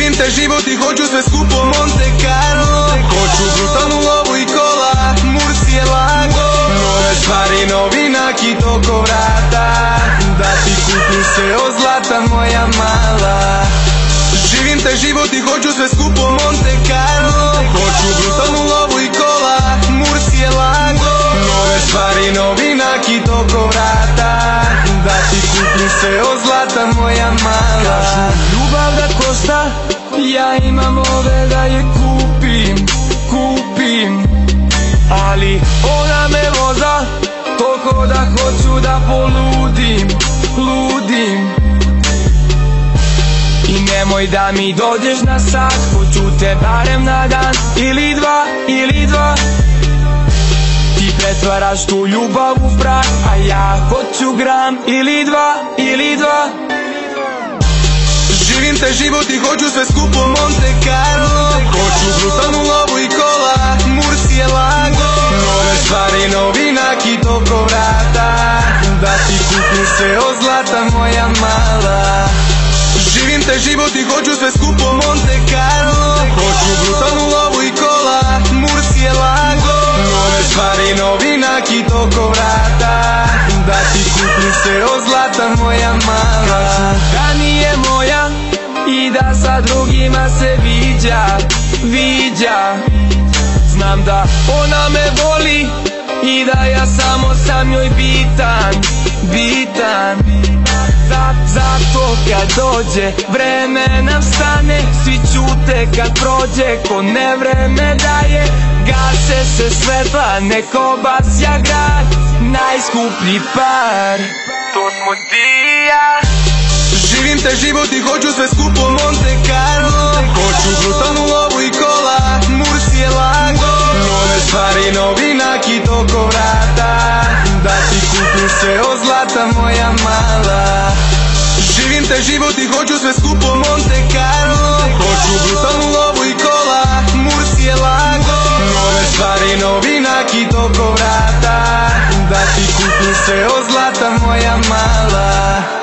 Živim taj život i hoću sve skupo Monte Carlo. Hoću brutalnu lovu i kola, Mursi je lago. Nove stvari, novi nakit oko vrata, da ti kupim sve od zlata moja mala. Živim taj život i hoću sve skupo Monte Carlo. Hoću brutalnu lovu i kola, Mursi je lago. Nove stvari, novi nakit oko vrata, da ti kupim sve od zlata moja mala. Kažu ljubav da košta, ja imam ove da je kupim, ali ona me voza toliko da hoću da poludim. I nemoj da mi dođeš na sat, hoću te barem na dan ili dva. Ti pretvaraš tu ljubav u prah, a ja hoću gram ili dva. Živim taj život i hoću sve skupo Monte Carlo. Hoću brutalnu lovu i kola, Mursi je lago. Nove stvari, novi nakit oko vrata, da ti kupim sve od zlata moja mala. Živim taj život i hoću sve skupo Monte Carlo. Hoću brutalnu lovu i kola, Mursi je lago. Nove stvari, novi nakit oko vrata, da ti kupim sve od zlata moja mala. Da nije moja i da sa drugima se viđa. Znam da ona me voli i da ja samo sam njoj bitan. Zato kad dođe vremena vstane, svi ćute kad prođe, ko nevreme daje. Gase se svetla, neko basja grad, najskuplji par, to smo ti i ja. Živim taj život i hoću sve skupo Monte Carlo. Hoću brutalnu lovu i kola, Mursi je lago. Nove stvari, novi nakit oko vrata, da ti kupim sve od zlata moja mala. Živim taj život i hoću sve skupo Monte Carlo. Hoću brutalnu lovu i kola, Mursi je lago. Nove stvari, novi nakit oko vrata, da ti kupim sve od zlata moja mala.